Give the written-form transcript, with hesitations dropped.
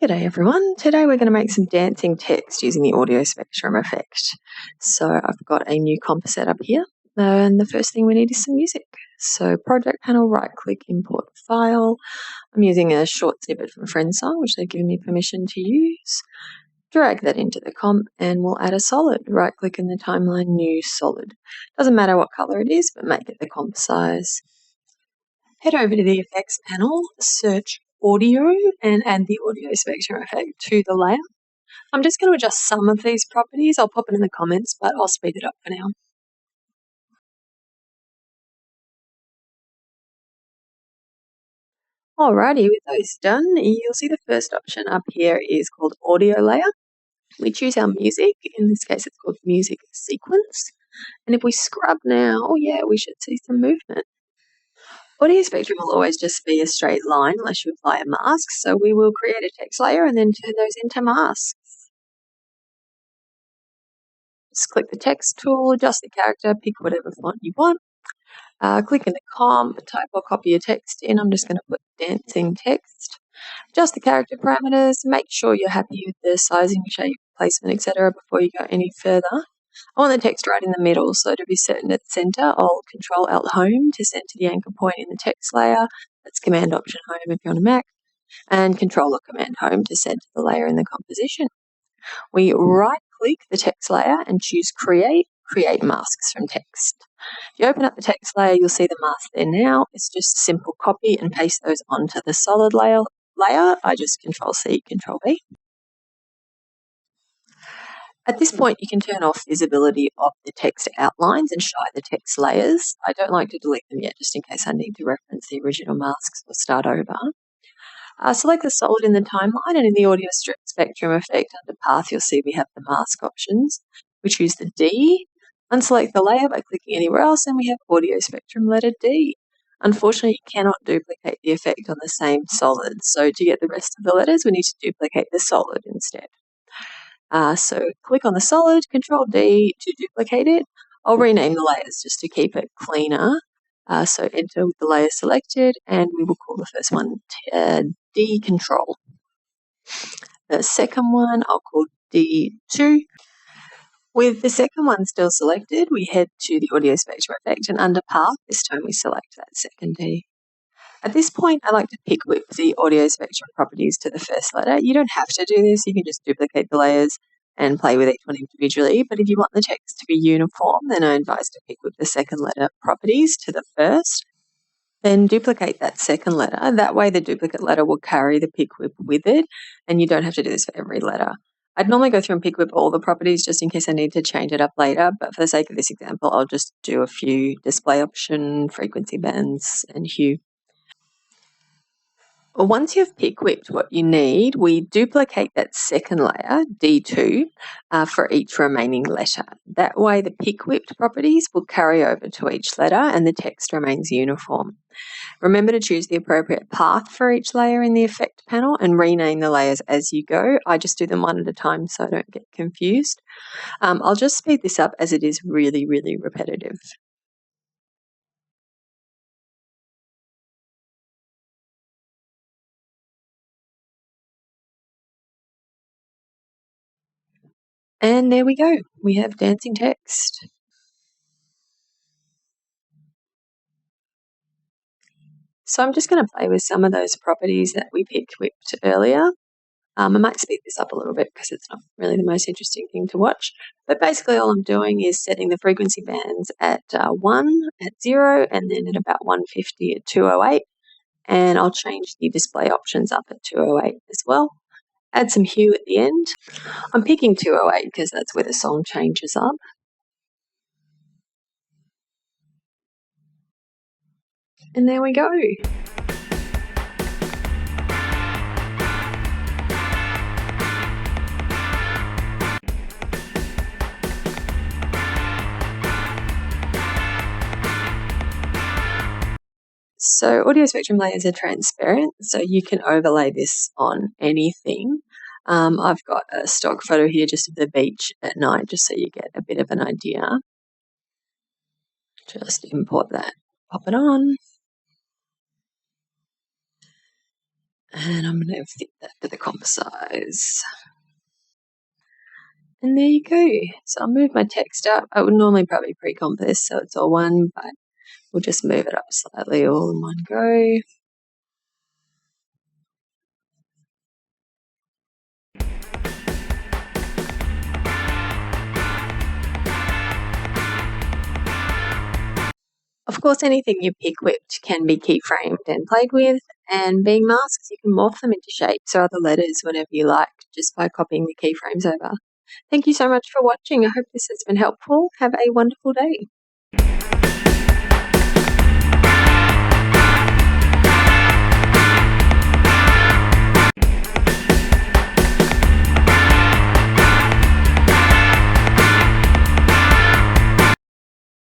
G'day everyone, today we're going to make some dancing text using the audio spectrum effect. So I've got a new composite up here and the first thing we need is some music. So project panel, right click, import file. I'm using a short snippet from Friendsong which they've given me permission to use. Drag that into the comp and we'll add a solid. Right click in the timeline, new solid. Doesn't matter what color it is but make it the comp size. Head over to the effects panel, search audio and add the audio spectrum effect to the layer. I'm just going to adjust some of these properties. I'll pop it in the comments, but I'll speed it up for now. Alrighty, with those done, you'll see the first option up here is called audio layer. We choose our music, in this case it's called music sequence. And if we scrub now, we should see some movement. Audio spectrum will always just be a straight line unless you apply a mask, so we will create a text layer and then turn those into masks. Just click the text tool, adjust the character, pick whatever font you want. Click in the comp, type or copy your text in. I'm just going to put dancing text. Adjust the character parameters, make sure you're happy with the sizing, shape, placement, etc. before you go any further. I want the text right in the middle, so to be certain at the center, I'll Control-Alt-Home to center the anchor point in the text layer. That's Command-Option-Home if you're on a Mac, and Control or Command-Home to center the layer in the composition. We right-click the text layer and choose Create masks from text. If you open up the text layer, you'll see the mask there now. It's just a simple copy and paste those onto the solid layer. I just Control-C, Control-V. At this point, you can turn off visibility of the text outlines and shy the text layers. I don't like to delete them yet, just in case I need to reference the original masks or start over. Select the solid in the timeline, and in the audio spectrum effect under path, you'll see we have the mask options. We choose the D, unselect the layer by clicking anywhere else, and we have audio spectrum letter D. Unfortunately, you cannot duplicate the effect on the same solid, so to get the rest of the letters, we need to duplicate the solid instead. So click on the solid, Control-D to duplicate it. I'll rename the layers just to keep it cleaner. So enter with the layer selected, and we will call the first one D control. The second one I'll call D2. With the second one still selected, we head to the audio spectrum effect, and under path, this time we select that second D. At this point, I like to pick whip the audio spectrum properties to the first letter. You don't have to do this, you can just duplicate the layers and play with each one individually, but if you want the text to be uniform, then I advise to pick whip the second letter properties to the first. Then duplicate that second letter. That way the duplicate letter will carry the pick whip with it, and you don't have to do this for every letter. I'd normally go through and pick whip all the properties just in case I need to change it up later, but for the sake of this example, I'll just do a few: display option, frequency bands, and hue. Well, once you've pick whipped what you need, we duplicate that second layer, D2, for each remaining letter. That way the pick whipped properties will carry over to each letter and the text remains uniform. Remember to choose the appropriate path for each layer in the effect panel and rename the layers as you go. I just do them one at a time so I don't get confused. I'll just speed this up as it is really, really repetitive. And there we go. We have dancing text. So I'm just going to play with some of those properties that we pick whipped earlier. I might speed this up a little bit because it's not really the most interesting thing to watch. But basically all I'm doing is setting the frequency bands at 1 at 0 and then at about 150 at 208. And I'll change the display options up at 208 as well. Add some hue at the end. I'm picking 208 because that's where the song changes up. And there we go. So audio spectrum layers are transparent, so you can overlay this on anything. I've got a stock photo here just of the beach at night, just so you get a bit of an idea. Just import that, pop it on. And I'm going to fit that to the comp size. And there you go. So I'll move my text up. I would normally probably pre-comp this so it's all one, but we'll just move it up slightly all in one go. Of course, anything you pick whipped can be keyframed and played with, and being masks, you can morph them into shapes or other letters whenever you like, just by copying the keyframes over. Thank you so much for watching. I hope this has been helpful. Have a wonderful day.